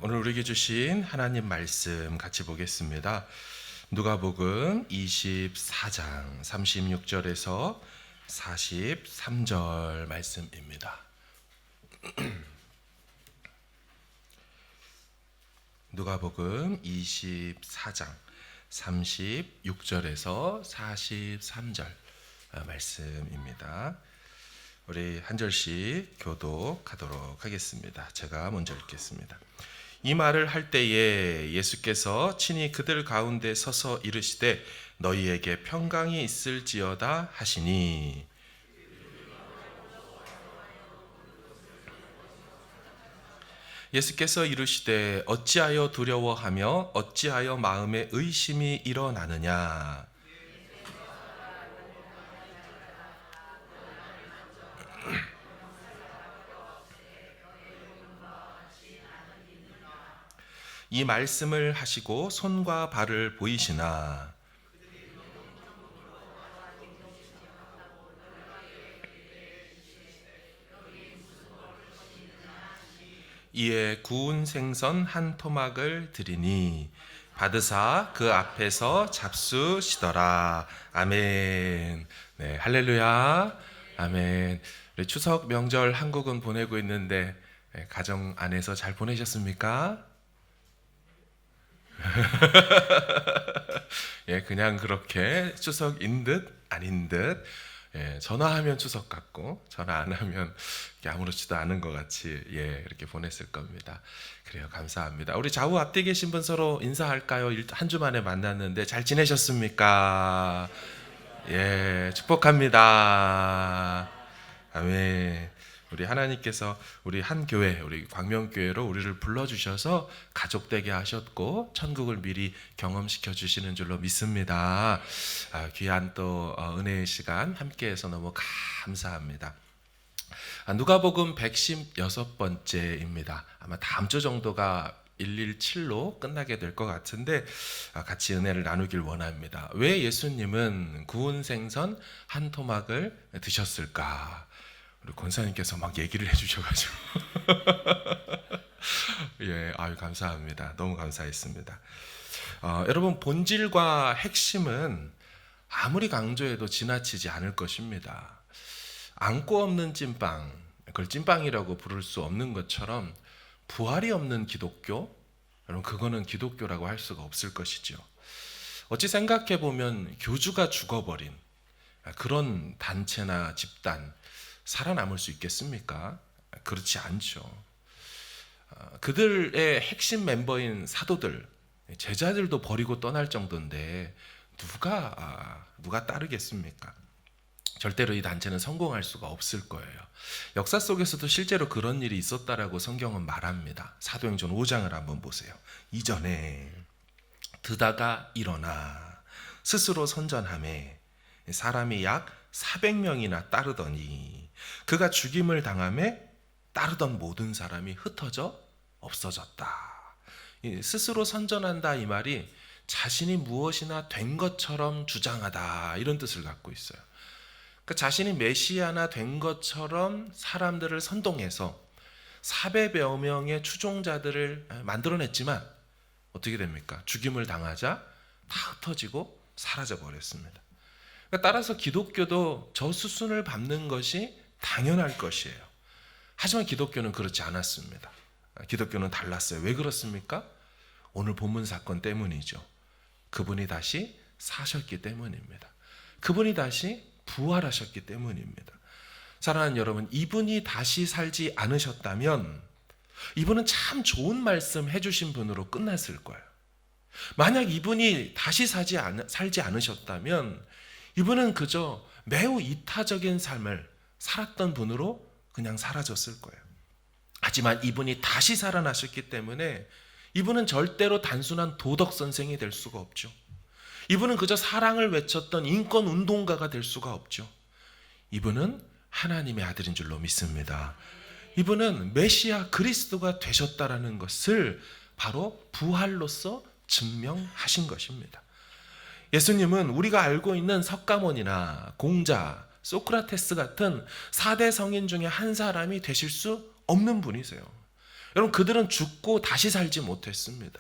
오늘 우리에게 주신 하나님 말씀 같이 보겠습니다. 누가복음 24장 36절에서 43절 말씀입니다. 누가복음 24장 36절에서 43절 말씀입니다. 우리 한 절씩 교독하도록 하겠습니다. 제가 먼저 읽겠습니다. 이 말을 할 때에 예수께서 친히 그들 가운데 서서 이르시되 너희에게 평강이 있을지어다 하시니 예수께서 이르시되 어찌하여 두려워하며 어찌하여 마음에 의심이 일어나느냐. 이 말씀을 하시고 손과 발을 보이시나 이에 구운 생선 한 토막을 드리니 받으사 그 앞에서 잡수시더라. 아멘. 네, 할렐루야. 아멘. 우리 추석 명절 한국은 보내고 있는데 가정 안에서 잘 보내셨습니까? 예, 그냥 그렇게 추석인 듯 아닌 듯, 예, 전화하면 추석 같고 전화 안 하면 아무렇지도 않은 것 같이, 예, 이렇게 보냈을 겁니다. 그래요, 감사합니다. 우리 좌우 앞뒤 계신 분 서로 인사할까요? 한 주 만에 만났는데 잘 지내셨습니까? 예, 축복합니다. 아멘. 우리 하나님께서 우리 한 교회, 우리 광명교회로 우리를 불러주셔서 가족 되게 하셨고 천국을 미리 경험시켜 주시는 줄로 믿습니다. 귀한 또 은혜의 시간 함께해서 너무 감사합니다. 누가복음 116번째입니다. 아마 다음 주 정도가 117로 끝나게 될 것 같은데 같이 은혜를 나누길 원합니다. 왜 예수님은 구운 생선 한 토막을 드셨을까? 우리 권사님께서 막 얘기를 해주셔가지고 예, 아유 감사합니다. 너무 감사했습니다. 여러분, 본질과 핵심은 아무리 강조해도 지나치지 않을 것입니다. 안고 없는 찐빵, 그걸 찐빵이라고 부를 수 없는 것처럼 부활이 없는 기독교, 여러분 그거는 기독교라고 할 수가 없을 것이죠. 어찌 생각해 보면 교주가 죽어버린 그런 단체나 집단 살아남을 수 있겠습니까? 그렇지 않죠. 그들의 핵심 멤버인 사도들, 제자들도 버리고 떠날 정도인데 누가 따르겠습니까? 절대로 이 단체는 성공할 수가 없을 거예요. 역사 속에서도 실제로 그런 일이 있었다라고 성경은 말합니다. 사도행전 5장을 한번 보세요. 이전에 드다가 일어나 스스로 선전하매 사람이 약 400명이나 따르더니 그가 죽임을 당하매 따르던 모든 사람이 흩어져 없어졌다. 스스로 선전한다 이 말이 자신이 무엇이나 된 것처럼 주장하다 이런 뜻을 갖고 있어요. 그러니까 자신이 메시아나 된 것처럼 사람들을 선동해서 400여 명의 추종자들을 만들어냈지만 어떻게 됩니까? 죽임을 당하자 다 흩어지고 사라져 버렸습니다. 그러니까 따라서 기독교도 저 수순을 밟는 것이 당연할 것이에요. 하지만 기독교는 그렇지 않았습니다. 기독교는 달랐어요. 왜 그렇습니까? 오늘 본문 사건 때문이죠. 그분이 다시 사셨기 때문입니다. 그분이 다시 부활하셨기 때문입니다. 사랑하는 여러분, 이분이 다시 살지 않으셨다면 이분은 참 좋은 말씀 해주신 분으로 끝났을 거예요. 만약 이분이 다시 살지 않으셨다면 이분은 그저 매우 이타적인 삶을 살았던 분으로 그냥 사라졌을 거예요. 하지만 이분이 다시 살아나셨기 때문에 이분은 절대로 단순한 도덕 선생이 될 수가 없죠. 이분은 그저 사랑을 외쳤던 인권 운동가가 될 수가 없죠. 이분은 하나님의 아들인 줄로 믿습니다. 이분은 메시아 그리스도가 되셨다라는 것을 바로 부활로서 증명하신 것입니다. 예수님은 우리가 알고 있는 석가모니나 공자, 소크라테스 같은 4대 성인 중에 한 사람이 되실 수 없는 분이세요. 여러분, 그들은 죽고 다시 살지 못했습니다.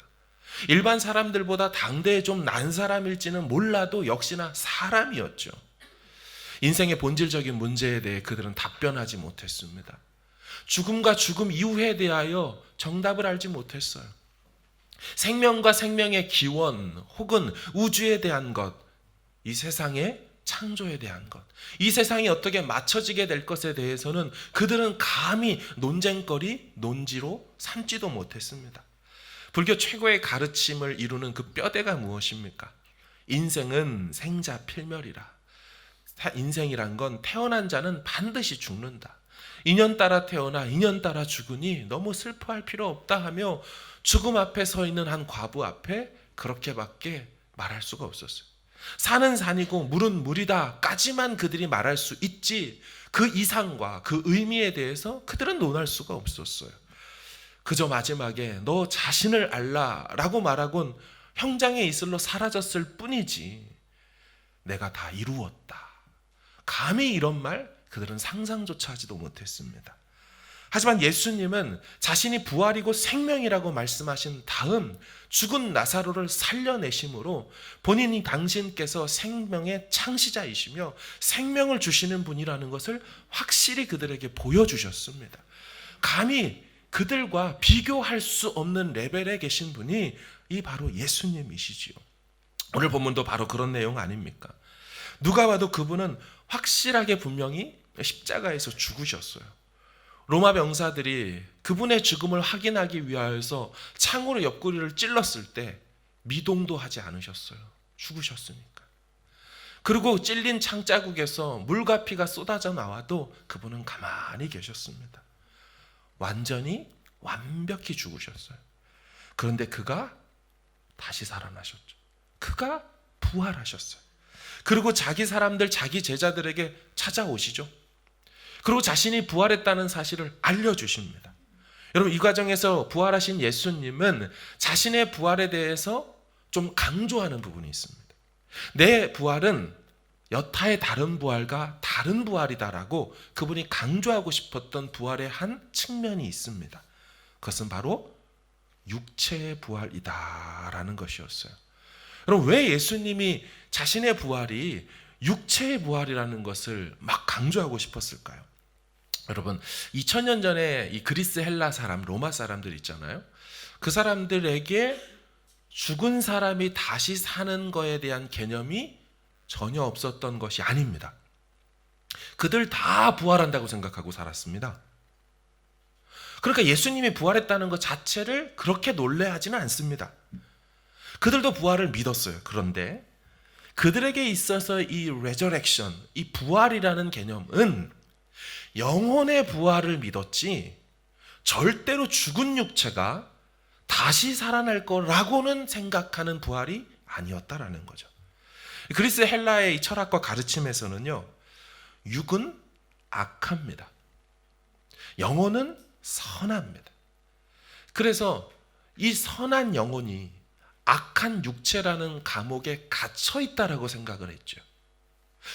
일반 사람들보다 당대에 좀 난 사람일지는 몰라도 역시나 사람이었죠. 인생의 본질적인 문제에 대해 그들은 답변하지 못했습니다. 죽음과 죽음 이후에 대하여 정답을 알지 못했어요. 생명과 생명의 기원 혹은 우주에 대한 것, 이 세상의 창조에 대한 것, 이 세상이 어떻게 맞춰지게 될 것에 대해서는 그들은 감히 논쟁거리, 논지로 삼지도 못했습니다. 불교 최고의 가르침을 이루는 그 뼈대가 무엇입니까? 인생은 생자필멸이라. 인생이란 건 태어난 자는 반드시 죽는다. 인연 따라 태어나 인연 따라 죽으니 너무 슬퍼할 필요 없다 하며 죽음 앞에 서 있는 한 과부 앞에 그렇게밖에 말할 수가 없었어요. 산은 산이고 물은 물이다까지만 그들이 말할 수 있지 그 이상과 그 의미에 대해서 그들은 논할 수가 없었어요. 그저 마지막에 너 자신을 알라라고 말하곤 형장의 이슬로 사라졌을 뿐이지 내가 다 이루었다. 감히 이런 말 그들은 상상조차 하지도 못했습니다. 하지만 예수님은 자신이 부활이고 생명이라고 말씀하신 다음 죽은 나사로를 살려내심으로 본인이 당신께서 생명의 창시자이시며 생명을 주시는 분이라는 것을 확실히 그들에게 보여주셨습니다. 감히 그들과 비교할 수 없는 레벨에 계신 분이 이 바로 예수님이시지요. 오늘 본문도 바로 그런 내용 아닙니까? 누가 봐도 그분은 확실하게 분명히 십자가에서 죽으셨어요. 로마 병사들이 그분의 죽음을 확인하기 위하여서 창으로 옆구리를 찔렀을 때 미동도 하지 않으셨어요. 죽으셨으니까. 그리고 찔린 창자국에서 물과 피가 쏟아져 나와도 그분은 가만히 계셨습니다. 완벽히 죽으셨어요. 그런데 그가 다시 살아나셨죠. 그가 부활하셨어요. 그리고 자기 사람들, 자기 제자들에게 찾아오시죠. 그리고 자신이 부활했다는 사실을 알려주십니다. 여러분, 이 과정에서 부활하신 예수님은 자신의 부활에 대해서 좀 강조하는 부분이 있습니다. 내 부활은 여타의 다른 부활과 다른 부활이다라고 그분이 강조하고 싶었던 부활의 한 측면이 있습니다. 그것은 바로 육체의 부활이다라는 것이었어요. 여러분, 왜 예수님이 자신의 부활이 육체의 부활이라는 것을 막 강조하고 싶었을까요? 여러분, 2000년 전에 이 그리스, 헬라 사람, 로마 사람들 있잖아요. 그 사람들에게 죽은 사람이 다시 사는 거에 대한 개념이 전혀 없었던 것이 아닙니다. 그들 다 부활한다고 생각하고 살았습니다. 그러니까 예수님이 부활했다는 것 자체를 그렇게 놀래하지는 않습니다. 그들도 부활을 믿었어요. 그런데 그들에게 있어서 이 resurrection, 이 부활이라는 개념은 영혼의 부활을 믿었지 절대로 죽은 육체가 다시 살아날 거라고는 생각하는 부활이 아니었다라는 거죠. 그리스 헬라의 이 철학과 가르침에서는요, 육은 악합니다. 영혼은 선합니다. 그래서 이 선한 영혼이 악한 육체라는 감옥에 갇혀 있다라고 생각을 했죠.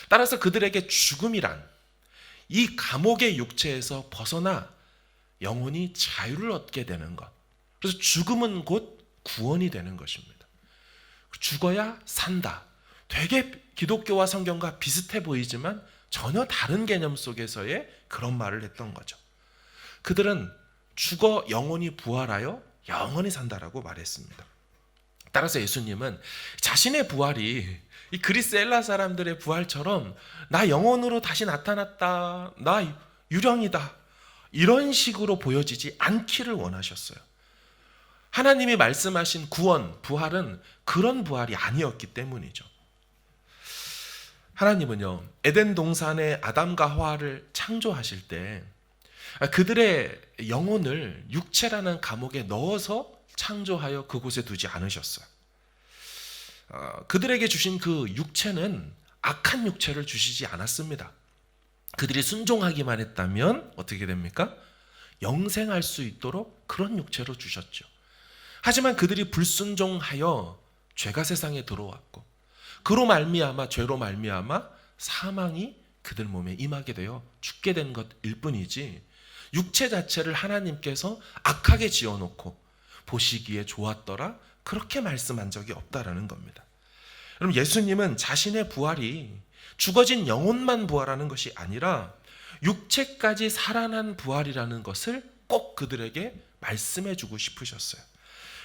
따라서 그들에게 죽음이란 이 감옥의 육체에서 벗어나 영혼이 자유를 얻게 되는 것. 그래서 죽음은 곧 구원이 되는 것입니다. 죽어야 산다. 되게 기독교와 성경과 비슷해 보이지만 전혀 다른 개념 속에서의 그런 말을 했던 거죠. 그들은 죽어 영혼이 부활하여 영원히 산다라고 말했습니다. 따라서 예수님은 자신의 부활이 이 그리스 헬라 사람들의 부활처럼 나 영혼으로 다시 나타났다, 나 유령이다, 이런 식으로 보여지지 않기를 원하셨어요. 하나님이 말씀하신 구원, 부활은 그런 부활이 아니었기 때문이죠. 하나님은요, 에덴 동산에 아담과 하와를 창조하실 때 그들의 영혼을 육체라는 감옥에 넣어서 창조하여 그곳에 두지 않으셨어요. 그들에게 주신 그 육체는 악한 육체를 주시지 않았습니다. 그들이 순종하기만 했다면 어떻게 됩니까? 영생할 수 있도록 그런 육체로 주셨죠. 하지만 그들이 불순종하여 죄가 세상에 들어왔고 그로 말미암아, 죄로 말미암아 사망이 그들 몸에 임하게 되어 죽게 된 것일 뿐이지 육체 자체를 하나님께서 악하게 지어놓고 보시기에 좋았더라 그렇게 말씀한 적이 없다라는 겁니다. 여러분, 예수님은 자신의 부활이 죽어진 영혼만 부활하는 것이 아니라 육체까지 살아난 부활이라는 것을 꼭 그들에게 말씀해 주고 싶으셨어요.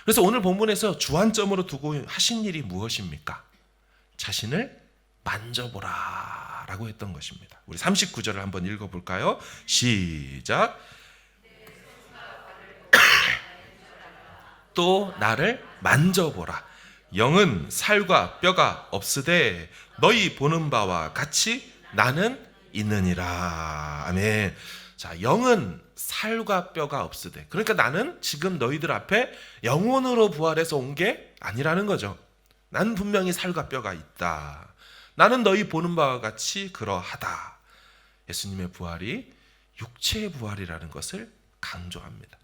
그래서 오늘 본문에서 주안점으로 두고 하신 일이 무엇입니까? 자신을 만져보라 라고 했던 것입니다. 우리 39절을 한번 읽어볼까요? 시작. 또 나를 만져보라. 영은 살과 뼈가 없으되 너희 보는 바와 같이 나는 있느니라. 아멘. 자, 영은 살과 뼈가 없으되, 그러니까 나는 지금 너희들 앞에 영혼으로 부활해서 온 게 아니라는 거죠. 난 분명히 살과 뼈가 있다. 나는 너희 보는 바와 같이 그러하다. 예수님의 부활이 육체의 부활이라는 것을 강조합니다.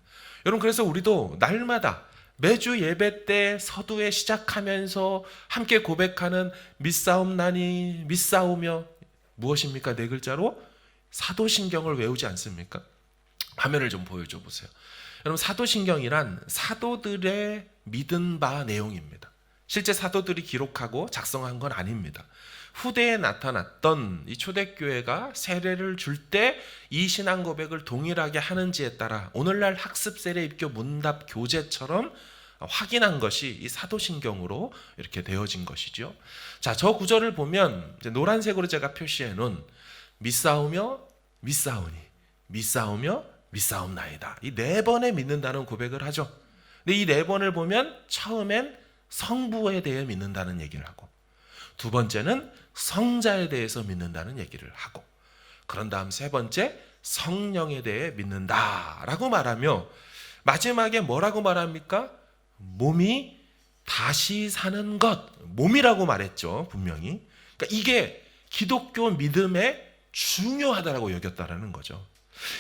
여러분, 그래서 우리도 날마다 매주 예배 때 서두에 시작하면서 함께 고백하는 믿사옵나니 믿사오며 무엇입니까? 네 글자로 사도신경을 외우지 않습니까? 화면을 좀 보여줘 보세요. 여러분, 사도신경이란 사도들의 믿은 바 내용입니다. 실제 사도들이 기록하고 작성한 건 아닙니다. 후대에 나타났던 이 초대교회가 세례를 줄 때 이 신앙 고백을 동일하게 하는지에 따라 오늘날 학습 세례 입교 문답 교재처럼 확인한 것이 이 사도신경으로 이렇게 되어진 것이죠. 자, 저 구절을 보면 이제 노란색으로 제가 표시해 놓은 믿사오며 믿사오니 믿사오며 믿사옵나이다. 이 네 번에 믿는다는 고백을 하죠. 근데 이 네 번을 보면 처음엔 성부에 대해 믿는다는 얘기를 하고, 두 번째는 성자에 대해서 믿는다는 얘기를 하고, 그런 다음 세 번째 성령에 대해 믿는다라고 말하며 마지막에 뭐라고 말합니까? 몸이 다시 사는 것, 몸이라고 말했죠, 분명히. 그러니까 이게 기독교 믿음에 중요하다라고 여겼다라는 거죠.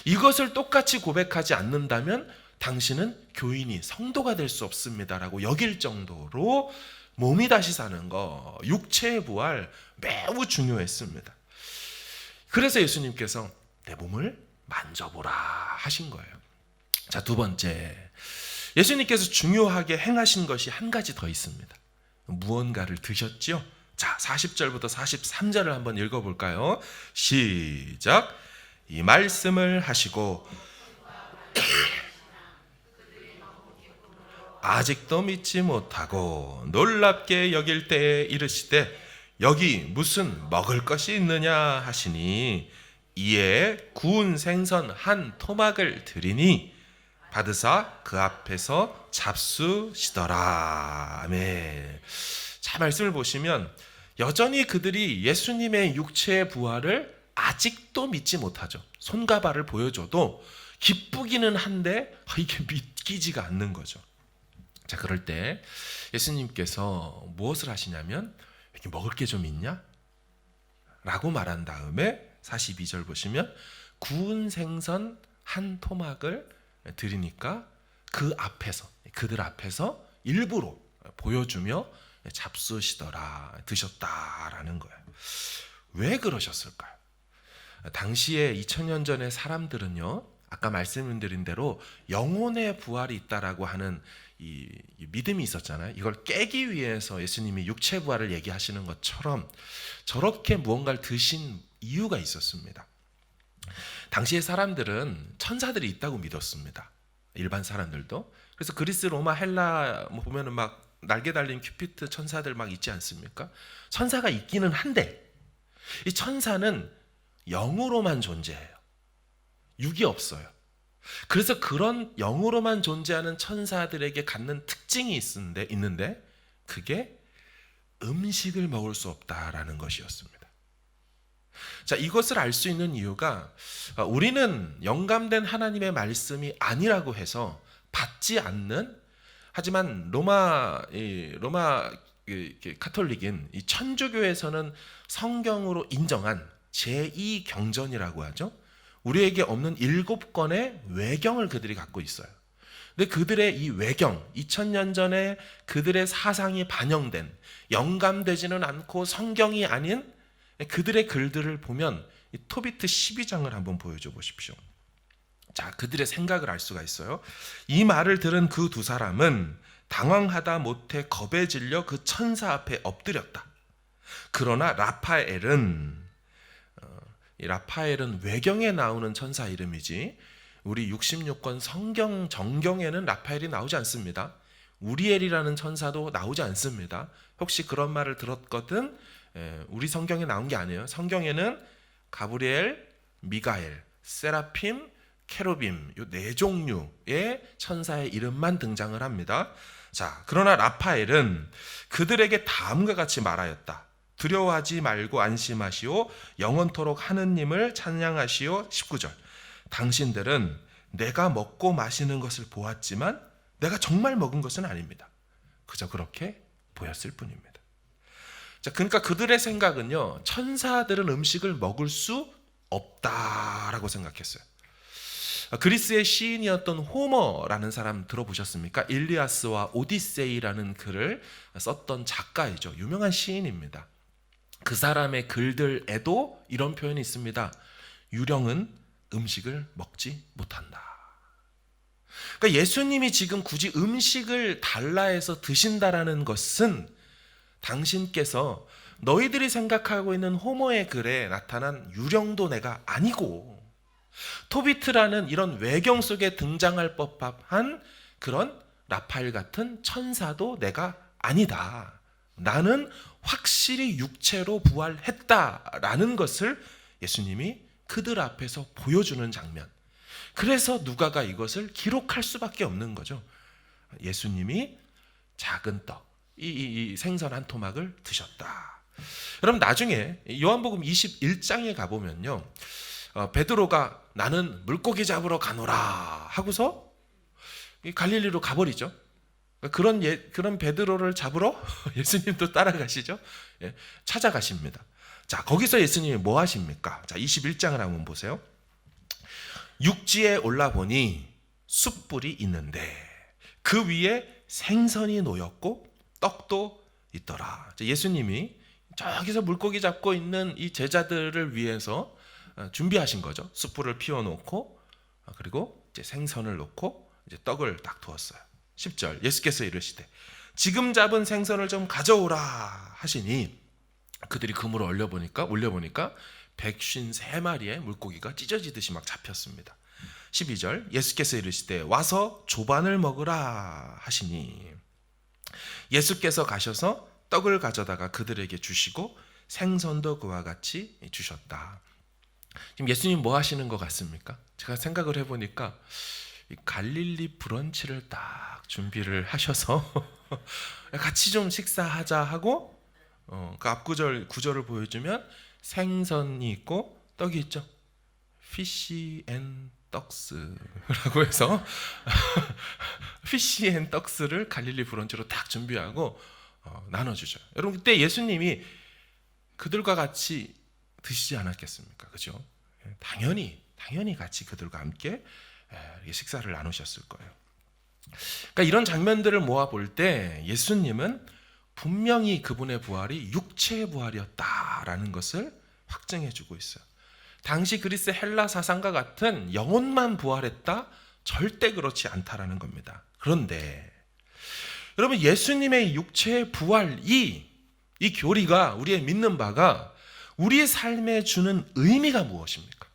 이것을 똑같이 고백하지 않는다면 당신은 교인이 성도가 될 수 없습니다라고 여길 정도로 몸이 다시 사는 거, 육체의 부활 매우 중요했습니다. 그래서 예수님께서 내 몸을 만져보라 하신 거예요. 자, 두 번째, 예수님께서 중요하게 행하신 것이 한 가지 더 있습니다. 무언가를 드셨죠? 자, 40절부터 43절을 한번 읽어볼까요? 시작. 이 말씀을 하시고 아직도 믿지 못하고 놀랍게 여길 때에 이르시되 여기 무슨 먹을 것이 있느냐 하시니 이에 구운 생선 한 토막을 드리니 받으사 그 앞에서 잡수시더라. 아멘. 자, 말씀을 보시면 여전히 그들이 예수님의 육체의 부활을 아직도 믿지 못하죠. 손과 발을 보여줘도 기쁘기는 한데 이게 믿기지가 않는 거죠. 자, 그럴 때 예수님께서 무엇을 하시냐면 여기 먹을 게 좀 있냐? 라고 말한 다음에 42절 보시면 구운 생선 한 토막을 드리니까 그 앞에서, 그들 앞에서 일부러 보여주며 잡수시더라, 드셨다라는 거예요. 왜 그러셨을까요? 당시에 2000년 전의 사람들은요, 아까 말씀드린 대로 영혼의 부활이 있다라고 하는 이 믿음이 있었잖아요. 이걸 깨기 위해서 예수님이 육체 부활을 얘기하시는 것처럼 저렇게 무언가를 드신 이유가 있었습니다. 당시의 사람들은 천사들이 있다고 믿었습니다. 일반 사람들도. 그래서 그리스, 로마, 헬라 보면은 막 날개 달린 큐피트 천사들 막 있지 않습니까? 천사가 있기는 한데 이 천사는 영으로만 존재해요. 육이 없어요. 그래서 그런 영으로만 존재하는 천사들에게 갖는 특징이 있는데 그게 음식을 먹을 수 없다라는 것이었습니다. 자, 이것을 알 수 있는 이유가 우리는 영감된 하나님의 말씀이 아니라고 해서 받지 않는, 하지만 로마 카톨릭인 이 천주교에서는 성경으로 인정한 제2경전이라고 하죠. 우리에게 없는 7권의 외경을 그들이 갖고 있어요. 근데 그들의 이 외경, 2000년 전에 그들의 사상이 반영된, 영감되지는 않고 성경이 아닌 그들의 글들을 보면 이 토비트 12장을 한번 보여줘 보십시오. 자, 그들의 생각을 알 수가 있어요. 이 말을 들은 그 두 사람은 당황하다 못해 겁에 질려 그 천사 앞에 엎드렸다. 그러나 이 라파엘은 외경에 나오는 천사 이름이지 우리 66권 성경 정경에는 라파엘이 나오지 않습니다. 우리엘이라는 천사도 나오지 않습니다. 혹시 그런 말을 들었거든? 우리 성경에 나온 게 아니에요. 성경에는 가브리엘, 미가엘, 세라핌, 케루빔 이 네 종류의 천사의 이름만 등장을 합니다. 자, 그러나 라파엘은 그들에게 다음과 같이 말하였다. 두려워하지 말고 안심하시오. 영원토록 하느님을 찬양하시오. 19절. 당신들은 내가 먹고 마시는 것을 보았지만 내가 정말 먹은 것은 아닙니다. 그저 그렇게 보였을 뿐입니다. 자, 그러니까 그들의 생각은요, 천사들은 음식을 먹을 수 없다라고 생각했어요. 그리스의 시인이었던 호머라는 사람 들어보셨습니까? 일리아스와 오디세이라는 글을 썼던 작가이죠. 유명한 시인입니다. 그 사람의 글들에도 이런 표현이 있습니다. 유령은 음식을 먹지 못한다. 그러니까 예수님이 지금 굳이 음식을 달라해서 드신다라는 것은 당신께서 너희들이 생각하고 있는 호머의 글에 나타난 유령도 내가 아니고 토비트라는 이런 외경 속에 등장할 법한 그런 라파엘 같은 천사도 내가 아니다. 나는 확실히 육체로 부활했다라는 것을 예수님이 그들 앞에서 보여주는 장면. 그래서 누가가 이것을 기록할 수밖에 없는 거죠. 예수님이 작은 떡, 이 생선 한 토막을 드셨다. 여러분 나중에 요한복음 21장에 가보면요. 베드로가 나는 물고기 잡으러 가노라 하고서 갈릴리로 가버리죠. 그런 베드로를 잡으러 예수님도 따라가시죠. 예, 찾아가십니다. 자, 거기서 예수님이 뭐 하십니까? 자, 21장을 한번 보세요. 육지에 올라보니 숯불이 있는데 그 위에 생선이 놓였고 떡도 있더라. 예수님이 저기서 물고기 잡고 있는 이 제자들을 위해서 준비하신 거죠. 숯불을 피워놓고 그리고 이제 생선을 놓고 이제 떡을 딱 두었어요. 10절 예수께서 이르시되 지금 잡은 생선을 좀 가져오라 하시니 그들이 그물을 올려보니까 153마리의 물고기가 찢어지듯이 막 잡혔습니다. 12절 예수께서 이르시되 와서 조반을 먹으라 하시니 예수께서 가셔서 떡을 가져다가 그들에게 주시고 생선도 그와 같이 주셨다. 지금 예수님 뭐 하시는 것 같습니까? 제가 생각을 해보니까 갈릴리 브런치를 딱 준비를 하셔서 같이 좀 식사하자 하고 그 앞구절 구절을 보여주면 생선이 있고 떡이 있죠. 피쉬 앤 떡스라고 해서 피쉬 앤 떡스를 갈릴리 브런치로 딱 준비하고 나눠주죠. 여러분 그때 예수님이 그들과 같이 드시지 않았겠습니까? 그죠? 당연히 같이 그들과 함께 식사를 나누셨을 거예요. 그러니까 이런 장면들을 모아 볼 때 예수님은 분명히 그분의 부활이 육체의 부활이었다라는 것을 확증해 주고 있어요. 당시 그리스 헬라 사상과 같은 영혼만 부활했다? 절대 그렇지 않다라는 겁니다. 그런데 여러분 예수님의 육체의 부활 이 교리가 우리의 믿는 바가 우리의 삶에 주는 의미가 무엇입니까?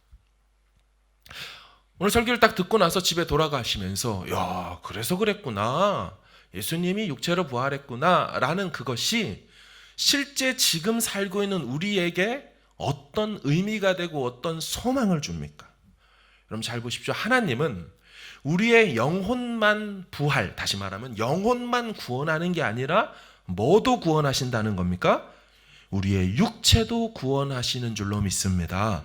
오늘 설교를 딱 듣고 나서 집에 돌아가시면서 야 그래서 그랬구나 예수님이 육체로 부활했구나 라는 그것이 실제 지금 살고 있는 우리에게 어떤 의미가 되고 어떤 소망을 줍니까? 여러분 잘 보십시오. 하나님은 우리의 영혼만 부활, 다시 말하면 영혼만 구원하는 게 아니라 뭐도 구원하신다는 겁니까? 우리의 육체도 구원하시는 줄로 믿습니다.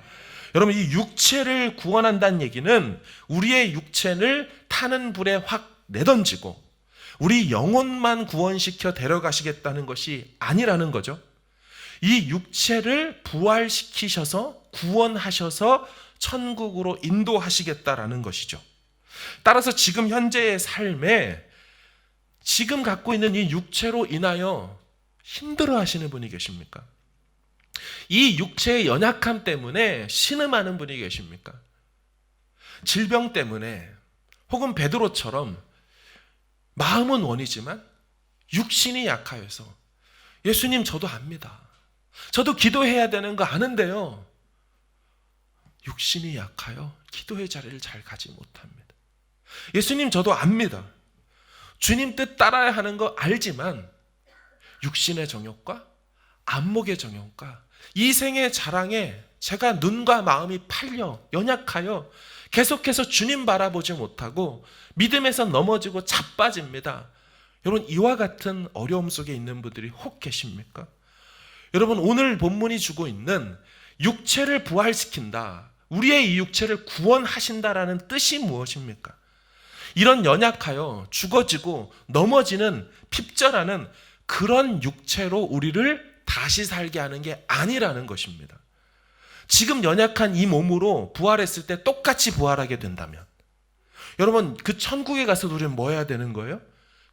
여러분 이 육체를 구원한다는 얘기는 우리의 육체를 타는 불에 확 내던지고 우리 영혼만 구원시켜 데려가시겠다는 것이 아니라는 거죠. 이 육체를 부활시키셔서 구원하셔서 천국으로 인도하시겠다라는 것이죠. 따라서 지금 현재의 삶에 지금 갖고 있는 이 육체로 인하여 힘들어 하시는 분이 계십니까? 이 육체의 연약함 때문에 신음하는 분이 계십니까? 질병 때문에 혹은 베드로처럼 마음은 원이지만 육신이 약하여서 예수님 저도 압니다. 저도 기도해야 되는 거 아는데요. 육신이 약하여 기도의 자리를 잘 가지 못합니다. 예수님 저도 압니다. 주님 뜻 따라야 하는 거 알지만 육신의 정욕과 안목의 정욕과 이생의 자랑에 제가 눈과 마음이 팔려 연약하여 계속해서 주님 바라보지 못하고 믿음에서 넘어지고 자빠집니다. 여러분, 이와 같은 어려움 속에 있는 분들이 혹 계십니까? 여러분, 오늘 본문이 주고 있는 육체를 부활시킨다, 우리의 이 육체를 구원하신다라는 뜻이 무엇입니까? 이런 연약하여 죽어지고 넘어지는 핍절하는 그런 육체로 우리를 다시 살게 하는 게 아니라는 것입니다. 지금 연약한 이 몸으로 부활했을 때 똑같이 부활하게 된다면 여러분, 그 천국에 가서 우리는 뭐 해야 되는 거예요?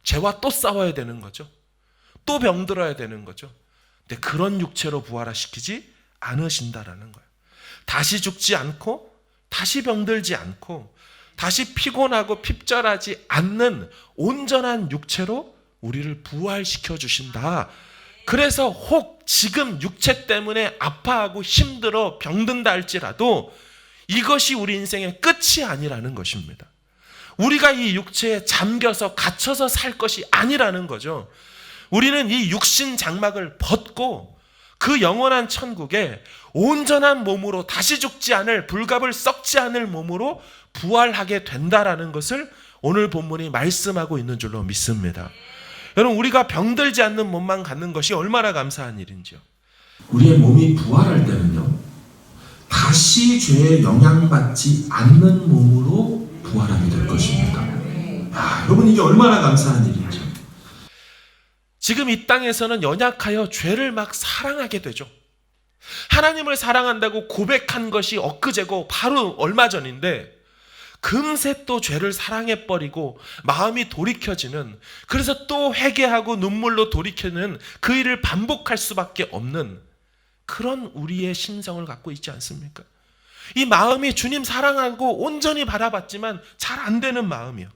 죄와 또 싸워야 되는 거죠. 또 병들어야 되는 거죠. 근데 그런 육체로 부활시키지 않으신다라는 거예요. 다시 죽지 않고 다시 병들지 않고 다시 피곤하고 핍절하지 않는 온전한 육체로 우리를 부활시켜 주신다. 그래서 혹 지금 육체 때문에 아파하고 힘들어 병든다 할지라도 이것이 우리 인생의 끝이 아니라는 것입니다. 우리가 이 육체에 잠겨서 갇혀서 살 것이 아니라는 거죠. 우리는 이 육신 장막을 벗고 그 영원한 천국에 온전한 몸으로 다시 죽지 않을, 불갑을 썩지 않을 몸으로 부활하게 된다라는 것을 오늘 본문이 말씀하고 있는 줄로 믿습니다. 여러분, 우리가 병들지 않는 몸만 갖는 것이 얼마나 감사한 일인지요. 우리의 몸이 부활할 때는요, 다시 죄에 영향받지 않는 몸으로 부활하게 될 것입니다. 여러분, 이게 얼마나 감사한 일인지. 지금 이 땅에서는 연약하여 죄를 막 사랑하게 되죠. 하나님을 사랑한다고 고백한 것이 엊그제고 바로 얼마 전인데 금세 또 죄를 사랑해버리고 마음이 돌이켜지는, 그래서 또 회개하고 눈물로 돌이키는 그 일을 반복할 수밖에 없는 그런 우리의 심성을 갖고 있지 않습니까? 이 마음이 주님 사랑하고 온전히 바라봤지만 잘 안 되는 마음이요.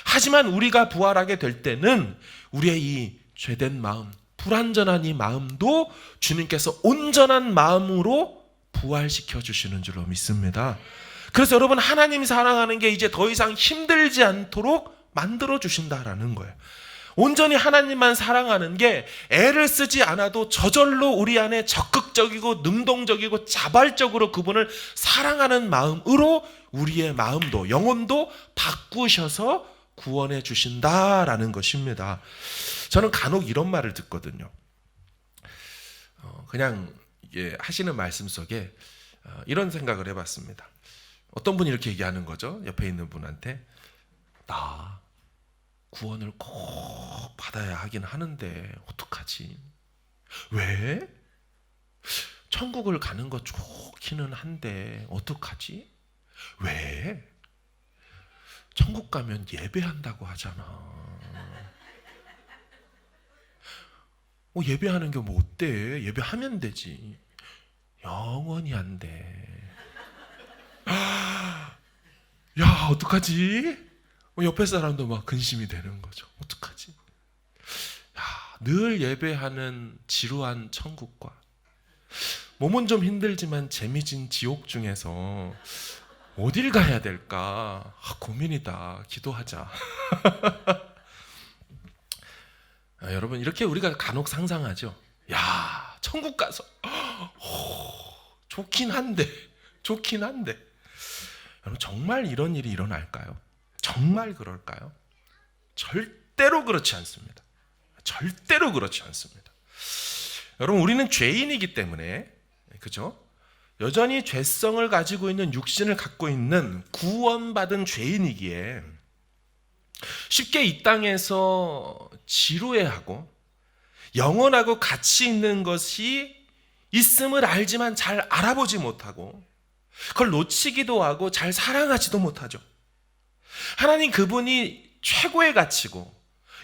하지만 우리가 부활하게 될 때는 우리의 이 죄된 마음, 불완전한 이 마음도 주님께서 온전한 마음으로 부활시켜 주시는 줄로 믿습니다. 그래서 여러분, 하나님 사랑하는 게 이제 더 이상 힘들지 않도록 만들어 주신다라는 거예요. 온전히 하나님만 사랑하는 게 애를 쓰지 않아도 저절로 우리 안에 적극적이고 능동적이고 자발적으로 그분을 사랑하는 마음으로 우리의 마음도 영혼도 바꾸셔서 구원해 주신다라는 것입니다. 저는 간혹 이런 말을 듣거든요. 그냥 이게 하시는 말씀 속에 이런 생각을 해봤습니다. 어떤 분이 이렇게 얘기하는 거죠. 옆에 있는 분한테, 나 구원을 꼭 받아야 하긴 하는데 어떡하지? 왜? 천국을 가는 거 좋기는 한데 어떡하지? 왜? 천국 가면 예배한다고 하잖아. 예배하는 게 뭐 어때? 예배하면 되지. 영원히 안 돼. 야, 어떡하지? 옆에 사람도 막 근심이 되는 거죠. 어떡하지? 야, 늘 예배하는 지루한 천국과 몸은 좀 힘들지만 재미진 지옥 중에서 어딜 가야 될까? 고민이다. 기도하자. 여러분, 이렇게 우리가 간혹 상상하죠. 야, 천국 가서 좋긴 한데. 여러분, 정말 이런 일이 일어날까요? 정말 그럴까요? 절대로 그렇지 않습니다. 절대로 그렇지 않습니다. 여러분, 우리는 죄인이기 때문에, 그죠? 여전히 죄성을 가지고 있는 육신을 갖고 있는 구원받은 죄인이기에 쉽게 이 땅에서 지루해하고 영원하고 가치 있는 것이 있음을 알지만 잘 알아보지 못하고 그걸 놓치기도 하고 잘 사랑하지도 못하죠. 하나님 그분이 최고의 가치고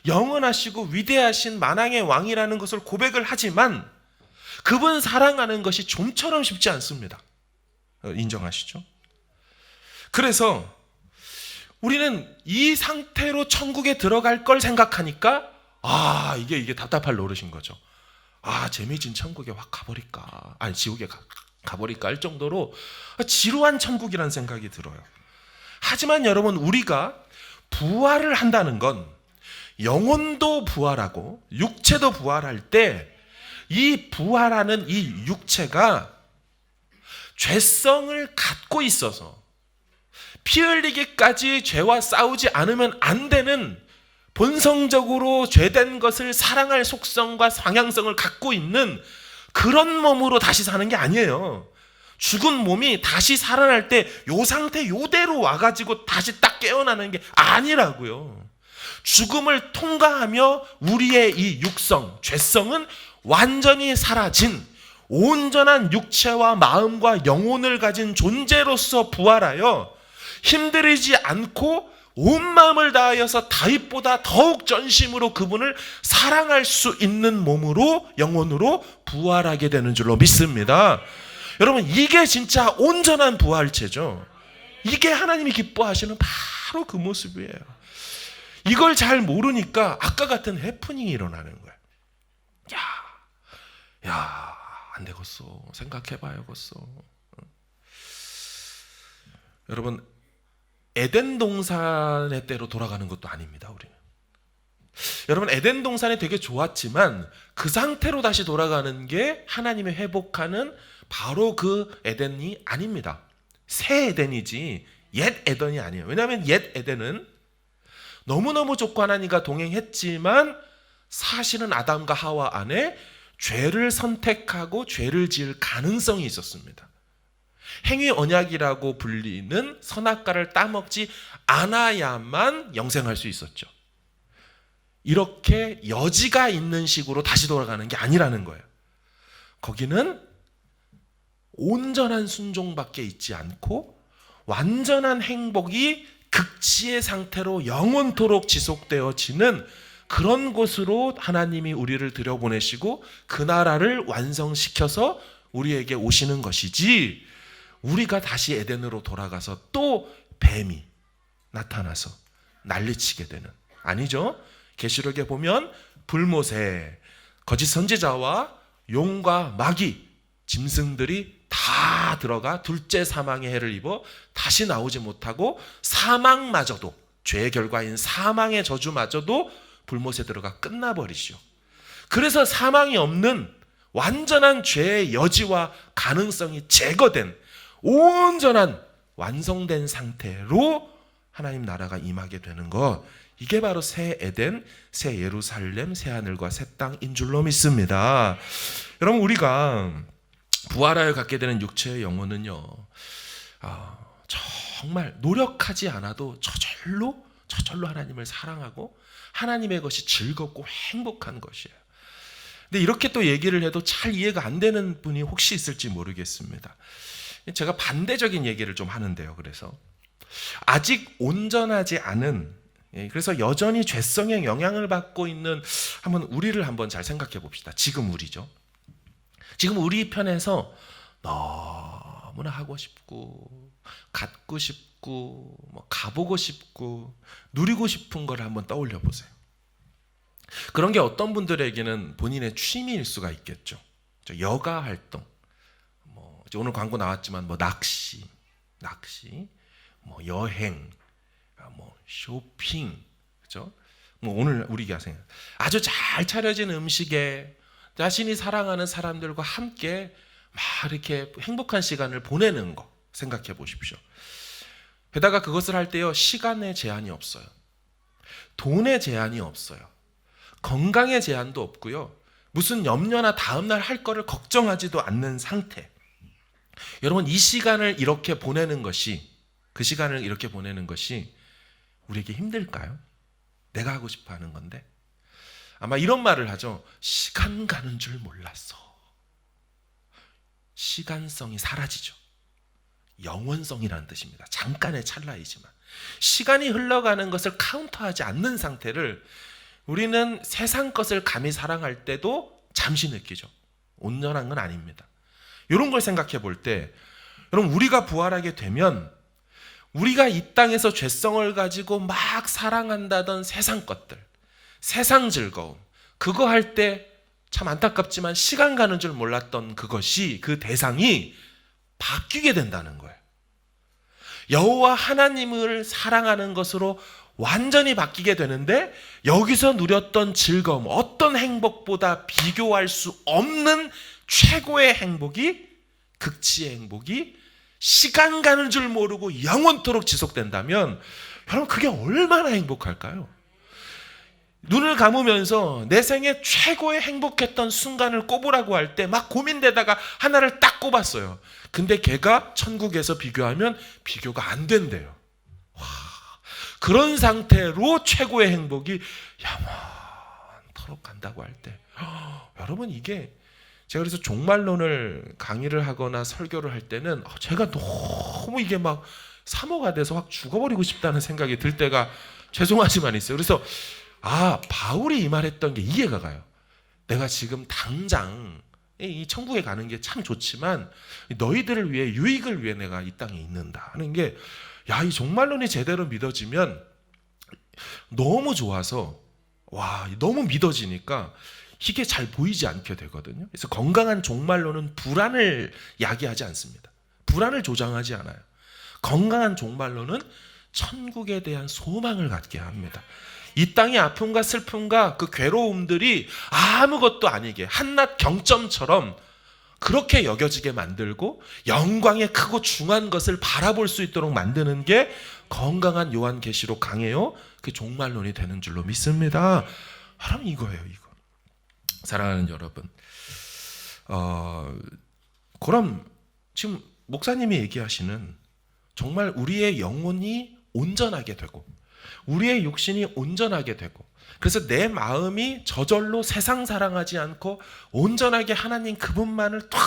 영원하시고 위대하신 만왕의 왕이라는 것을 고백을 하지만 그분 사랑하는 것이 좀처럼 쉽지 않습니다. 인정하시죠? 그래서 우리는 이 상태로 천국에 들어갈 걸 생각하니까 이게 답답할 노릇인 거죠. 재미진 천국에 확 가버릴까, 아니 지옥에 가버릴까 할 정도로 지루한 천국이라는 생각이 들어요. 하지만 여러분, 우리가 부활을 한다는 건 영혼도 부활하고 육체도 부활할 때 이 부활하는 이 육체가 죄성을 갖고 있어서 피 흘리기까지 죄와 싸우지 않으면 안 되는 본성적으로 죄된 것을 사랑할 속성과 방향성을 갖고 있는 그런 몸으로 다시 사는 게 아니에요. 죽은 몸이 다시 살아날 때 요 상태 요대로 와가지고 다시 딱 깨어나는 게 아니라고요. 죽음을 통과하며 우리의 이 육성, 죄성은 완전히 사라진 온전한 육체와 마음과 영혼을 가진 존재로서 부활하여 힘들이지 않고 온 마음을 다하여서 다윗보다 더욱 전심으로 그분을 사랑할 수 있는 몸으로, 영혼으로 부활하게 되는 줄로 믿습니다. 여러분, 이게 진짜 온전한 부활체죠. 이게 하나님이 기뻐하시는 바로 그 모습이에요. 이걸 잘 모르니까 아까 같은 해프닝이 일어나는 거예요. 안 되겠어. 생각해봐야겠어. 여러분, 에덴 동산의 때로 돌아가는 것도 아닙니다, 우리는. 여러분, 에덴 동산이 되게 좋았지만 그 상태로 다시 돌아가는 게 하나님이 회복하는 바로 그 에덴이 아닙니다. 새 에덴이지 옛 에덴이 아니에요. 왜냐하면 옛 에덴은 너무너무 좋고 하나님과 동행했지만 사실은 아담과 하와 안에 죄를 선택하고 죄를 지을 가능성이 있었습니다. 행위 언약이라고 불리는 선악과를 따먹지 않아야만 영생할 수 있었죠. 이렇게 여지가 있는 식으로 다시 돌아가는 게 아니라는 거예요. 거기는 온전한 순종밖에 있지 않고 완전한 행복이 극치의 상태로 영원토록 지속되어지는 그런 곳으로 하나님이 우리를 들여보내시고 그 나라를 완성시켜서 우리에게 오시는 것이지, 우리가 다시 에덴으로 돌아가서 또 뱀이 나타나서 난리치게 되는, 아니죠. 계시록에 보면 불못에 거짓 선지자와 용과 마귀, 짐승들이 다 들어가 둘째 사망의 해를 입어 다시 나오지 못하고 사망마저도, 죄의 결과인 사망의 저주마저도 불못에 들어가 끝나버리죠. 그래서 사망이 없는 완전한 죄의 여지와 가능성이 제거된 온전한 완성된 상태로 하나님 나라가 임하게 되는 것, 이게 바로 새 에덴, 새 예루살렘, 새 하늘과 새 땅인 줄로 믿습니다. 여러분, 우리가 부활하여 갖게 되는 육체의 영혼은요, 정말 노력하지 않아도 저절로 하나님을 사랑하고 하나님의 것이 즐겁고 행복한 것이에요. 근데 이렇게 또 얘기를 해도 잘 이해가 안 되는 분이 혹시 있을지 모르겠습니다. 제가 반대적인 얘기를 좀 하는데요. 그래서 아직 온전하지 않은, 그래서 여전히 죄성의 영향을 받고 있는 우리를 한번 잘 생각해 봅시다. 지금 우리죠. 지금 우리 편에서 너무나 하고 싶고 갖고 싶고 가보고 싶고 누리고 싶은 걸 한번 떠올려 보세요. 그런 게 어떤 분들에게는 본인의 취미일 수가 있겠죠. 여가 활동, 오늘 광고 나왔지만 낚시, 여행, 쇼핑, 그렇죠? 오늘 우리가 아주 잘 차려진 음식에 자신이 사랑하는 사람들과 함께 막 이렇게 행복한 시간을 보내는 거 생각해 보십시오. 게다가 그것을 할 때요, 시간의 제한이 없어요. 돈의 제한이 없어요. 건강의 제한도 없고요. 무슨 염려나 다음날 할 거를 걱정하지도 않는 상태. 여러분, 이 시간을 이렇게 보내는 것이, 그 시간을 이렇게 보내는 것이 우리에게 힘들까요? 내가 하고 싶어 하는 건데. 아마 이런 말을 하죠. 시간 가는 줄 몰랐어. 시간성이 사라지죠. 영원성이라는 뜻입니다. 잠깐의 찰나이지만 시간이 흘러가는 것을 카운터하지 않는 상태를 우리는 세상 것을 감히 사랑할 때도 잠시 느끼죠. 온전한 건 아닙니다. 이런 걸 생각해 볼 때, 여러분, 우리가 부활하게 되면 우리가 이 땅에서 죄성을 가지고 막 사랑한다던 세상 것들, 세상 즐거움, 그거 할 때 참 안타깝지만 시간 가는 줄 몰랐던 그것이, 그 대상이 바뀌게 된다는 거예요. 여호와 하나님을 사랑하는 것으로 완전히 바뀌게 되는데, 여기서 누렸던 즐거움, 어떤 행복보다 비교할 수 없는 최고의 행복이, 극치의 행복이 시간 가는 줄 모르고 영원토록 지속된다면 여러분, 그게 얼마나 행복할까요? 눈을 감으면서 내 생애 최고의 행복했던 순간을 꼽으라고 할 때 막 고민되다가 하나를 딱 꼽았어요. 근데 걔가 천국에서 비교하면 비교가 안 된대요. 와, 그런 상태로 최고의 행복이 영원토록 간다고 할 때, 여러분, 이게 제가 그래서 종말론을 강의를 하거나 설교를 할 때는 제가 너무 이게 막 사모가 돼서 확 죽어버리고 싶다는 생각이 들 때가 죄송하지만 있어요. 그래서 바울이 이 말했던 게 이해가 가요. 내가 지금 당장 이 천국에 가는 게 참 좋지만 너희들을 위해, 유익을 위해 내가 이 땅에 있는다 하는 게, 이 종말론이 제대로 믿어지면 너무 좋아서, 너무 믿어지니까 이게 잘 보이지 않게 되거든요. 그래서 건강한 종말론은 불안을 야기하지 않습니다. 불안을 조장하지 않아요. 건강한 종말론은 천국에 대한 소망을 갖게 합니다. 이 땅의 아픔과 슬픔과 그 괴로움들이 아무것도 아니게 한낱 경점처럼 그렇게 여겨지게 만들고 영광의 크고 중한 것을 바라볼 수 있도록 만드는 게 건강한 요한계시록 강해요. 그 종말론이 되는 줄로 믿습니다. 여러분, 이거예요, 이거. 사랑하는 여러분, 그럼 지금 목사님이 얘기하시는 정말 우리의 영혼이 온전하게 되고 우리의 육신이 온전하게 되고, 그래서 내 마음이 저절로 세상 사랑하지 않고 온전하게 하나님 그분만을 탁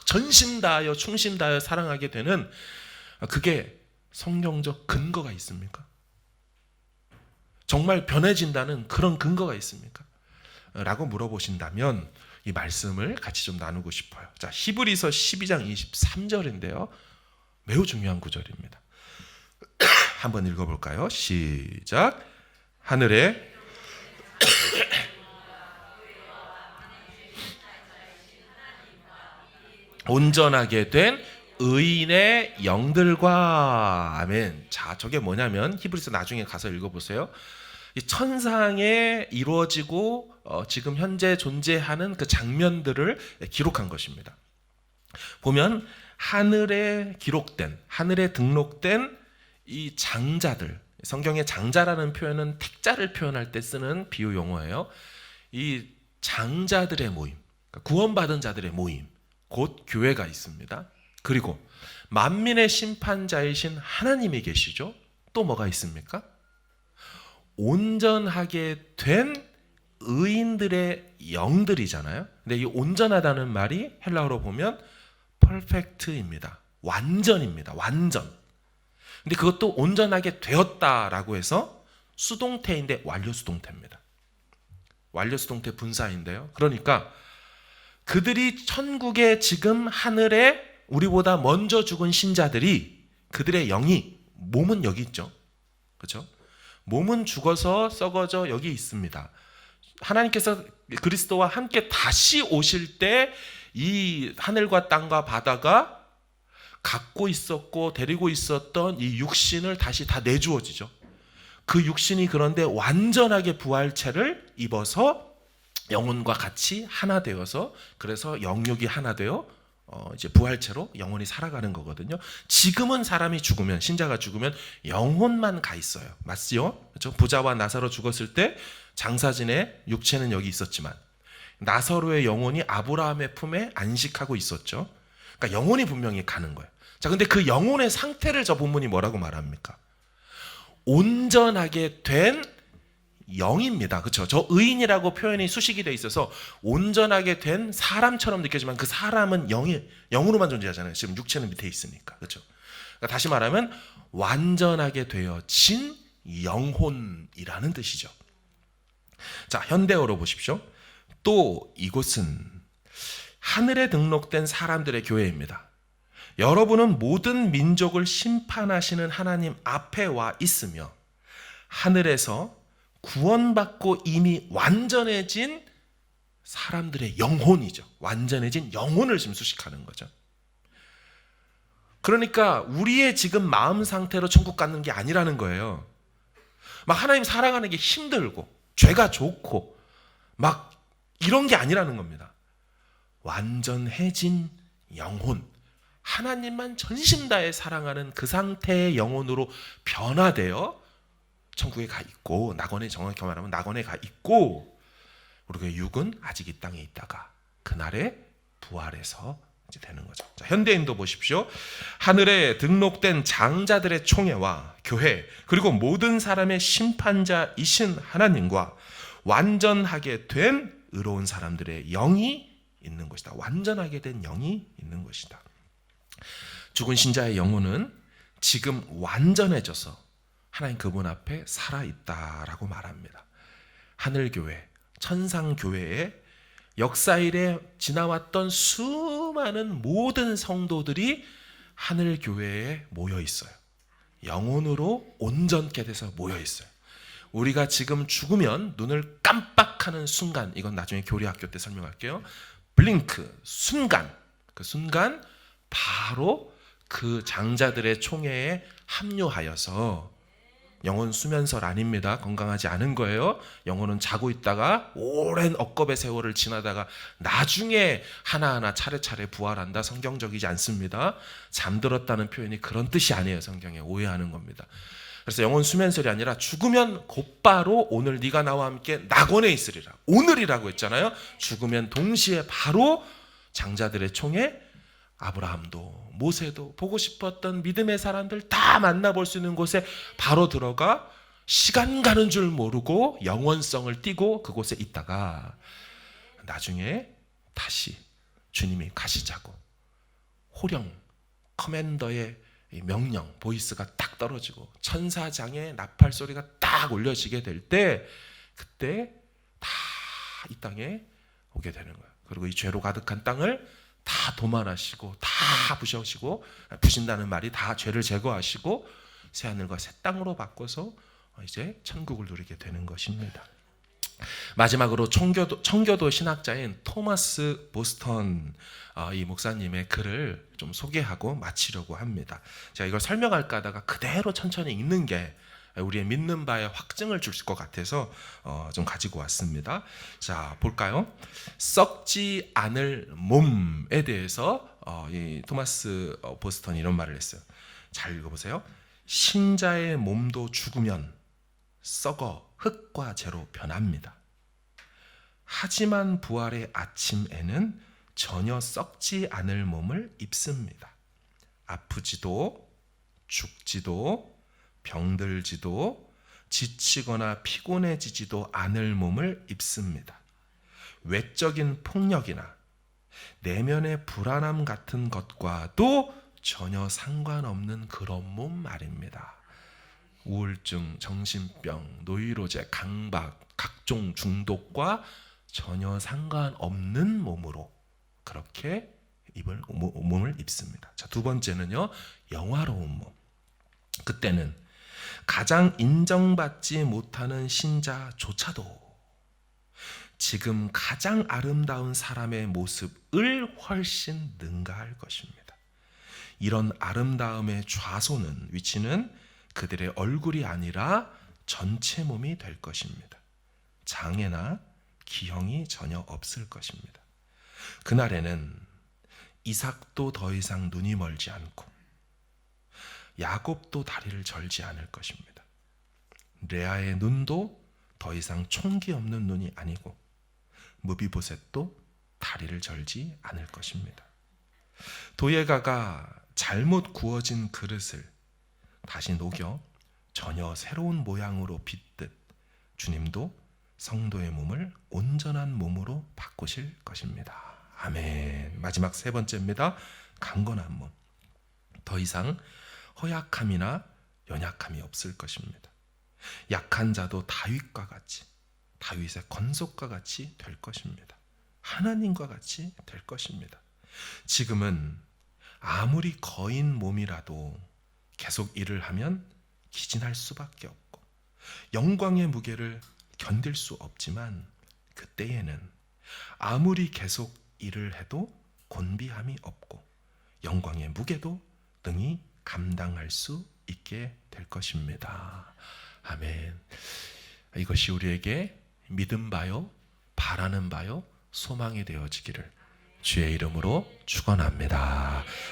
전심 다하여 충심 다하여 사랑하게 되는, 그게 성경적 근거가 있습니까? 정말 변해진다는 그런 근거가 있습니까? 라고 물어보신다면 이 말씀을 같이 좀 나누고 싶어요. 자, 히브리서 12장 23절인데요. 매우 중요한 구절입니다. 한번 읽어볼까요? 시작. 하늘에 온전하게 된 의인의 영들과, 아멘. 자, 저게 뭐냐면 히브리서 나중에 가서 읽어보세요. 이 천상에 이루어지고 지금 현재 존재하는 그 장면들을 기록한 것입니다. 보면 하늘에 기록된, 하늘에 등록된 이 장자들, 성경의 장자라는 표현은 택자를 표현할 때 쓰는 비유 용어예요. 이 장자들의 모임, 구원받은 자들의 모임, 곧 교회가 있습니다. 그리고 만민의 심판자이신 하나님이 계시죠. 또 뭐가 있습니까? 온전하게 된 의인들의 영들이잖아요. 근데 이 온전하다는 말이 헬라어로 보면 퍼펙트입니다. 완전입니다. 완전. 근데 그것도 온전하게 되었다라고 해서 수동태인데 완료수동태입니다. 완료수동태 분사인데요. 그러니까 그들이 천국에 지금 하늘에 우리보다 먼저 죽은 신자들이, 그들의 영이, 몸은 여기 있죠. 그렇죠? 몸은 죽어서 썩어져 여기 있습니다. 하나님께서 그리스도와 함께 다시 오실 때 이 하늘과 땅과 바다가 갖고 있었고 데리고 있었던 이 육신을 다시 다 내주어지죠. 그 육신이 그런데 완전하게 부활체를 입어서 영혼과 같이 하나 되어서, 그래서 영육이 하나 되어 이제 부활체로 영혼이 살아가는 거거든요. 지금은 사람이 죽으면, 신자가 죽으면 영혼만 가 있어요. 맞죠? 그렇죠? 부자와 나사로 죽었을 때 장사진의 육체는 여기 있었지만 나사로의 영혼이 아브라함의 품에 안식하고 있었죠. 그러니까 영혼이 분명히 가는 거예요. 자, 근데 그 영혼의 상태를 저 본문이 뭐라고 말합니까? 온전하게 된 영입니다. 그렇죠? 저 의인이라고 표현이 수식이 돼 있어서 온전하게 된 사람처럼 느껴지만 그 사람은 영으로만 존재하잖아요. 지금 육체는 밑에 있으니까. 그렇죠? 그러니까 다시 말하면 완전하게 되어진 영혼이라는 뜻이죠. 자, 현대어로 보십시오. 또 이곳은 하늘에 등록된 사람들의 교회입니다. 여러분은 모든 민족을 심판하시는 하나님 앞에 와 있으며 하늘에서 구원받고 이미 완전해진 사람들의 영혼이죠. 완전해진 영혼을 지금 수식하는 거죠. 그러니까 우리의 지금 마음 상태로 천국 가는 게 아니라는 거예요. 막 하나님 사랑하는 게 힘들고 죄가 좋고 막 이런 게 아니라는 겁니다. 완전해진 영혼, 하나님만 전심 다해 사랑하는 그 상태의 영혼으로 변화되어 천국에 가 있고, 낙원에, 정확히 말하면 낙원에 가 있고, 우리의 육은 아직 이 땅에 있다가 그날에 부활해서 이제 되는 거죠. 자, 현대인도 보십시오. 하늘에 등록된 장자들의 총회와 교회, 그리고 모든 사람의 심판자이신 하나님과 완전하게 된 의로운 사람들의 영이 있는 것이다. 완전하게 된 영이 있는 것이다. 죽은 신자의 영혼은 지금 완전해져서 하나님 그분 앞에 살아있다라고 말합니다. 하늘교회, 천상교회에 역사 이래 지나왔던 수많은 모든 성도들이 하늘교회에 모여 있어요. 영혼으로 온전케 돼서 모여 있어요. 우리가 지금 죽으면 눈을 깜빡하는 순간, 이건 나중에 교리학교 때 설명할게요. 블링크, 순간, 그 순간 바로 그 장자들의 총회에 합류하여서, 영혼 수면설 아닙니다. 건강하지 않은 거예요. 영혼은 자고 있다가 오랜 억겁의 세월을 지나다가 나중에 하나하나 차례차례 부활한다. 성경적이지 않습니다. 잠들었다는 표현이 그런 뜻이 아니에요. 성경에 오해하는 겁니다. 그래서 영혼 수면설이 아니라 죽으면 곧바로 오늘 네가 나와 함께 낙원에 있으리라. 오늘이라고 했잖아요. 죽으면 동시에 바로 장자들의 총회, 아브라함도 모세도 보고 싶었던 믿음의 사람들 다 만나볼 수 있는 곳에 바로 들어가 시간 가는 줄 모르고 영원성을 띠고 그곳에 있다가 나중에 다시 주님이 가시자고 호령 커맨더의 명령 보이스가 딱 떨어지고 천사장의 나팔 소리가 딱 울려지게 될 때, 그때 다 이 땅에 오게 되는 거예요. 그리고 이 죄로 가득한 땅을 다 도만하시고 다 부셔시고, 부신다는 말이 다 죄를 제거하시고 새하늘과 새 땅으로 바꿔서 이제 천국을 누리게 되는 것입니다. 마지막으로 청교도 신학자인 토마스 보스턴 이 목사님의 글을 좀 소개하고 마치려고 합니다. 제가 이걸 설명할까 하다가 그대로 천천히 읽는 게 우리의 믿는 바에 확증을 줄 것 같아서 좀 가지고 왔습니다. 자, 볼까요? 썩지 않을 몸에 대해서 이 토마스 보스턴이 이런 말을 했어요. 잘 읽어보세요. 신자의 몸도 죽으면 썩어 흙과 재로 변합니다. 하지만 부활의 아침에는 전혀 썩지 않을 몸을 입습니다. 아프지도 죽지도 병들지도 지치거나 피곤해지지도 않을 몸을 입습니다. 외적인 폭력이나 내면의 불안함 같은 것과도 전혀 상관없는 그런 몸 말입니다. 우울증, 정신병, 노이로제, 강박, 각종 중독과 전혀 상관없는 몸으로 그렇게 몸을 입습니다. 자, 두 번째는요, 영화로운 몸. 그때는 가장 인정받지 못하는 신자조차도 지금 가장 아름다운 사람의 모습을 훨씬 능가할 것입니다. 이런 아름다움의 좌소는, 위치는 그들의 얼굴이 아니라 전체 몸이 될 것입니다. 장애나 기형이 전혀 없을 것입니다. 그날에는 이삭도 더 이상 눈이 멀지 않고 야곱도 다리를 절지 않을 것입니다. 레아의 눈도 더 이상 총기 없는 눈이 아니고 무비보셋도 다리를 절지 않을 것입니다. 도예가가 잘못 구워진 그릇을 다시 녹여 전혀 새로운 모양으로 빚듯 주님도 성도의 몸을 온전한 몸으로 바꾸실 것입니다. 아멘. 마지막 세 번째입니다. 강건한 몸. 더 이상 허약함이나 연약함이 없을 것입니다. 약한 자도 다윗과 같이, 다윗의 건속과 같이 될 것입니다. 하나님과 같이 될 것입니다. 지금은 아무리 거인 몸이라도 계속 일을 하면 기진할 수밖에 없고 영광의 무게를 견딜 수 없지만 그때에는 아무리 계속 일을 해도 곤비함이 없고 영광의 무게도 능히 감당할 수 있게 될 것입니다. 아멘. 이것이 우리에게 믿음 바요, 바라는 바요, 소망이 되어지기를 주의 이름으로 축원합니다.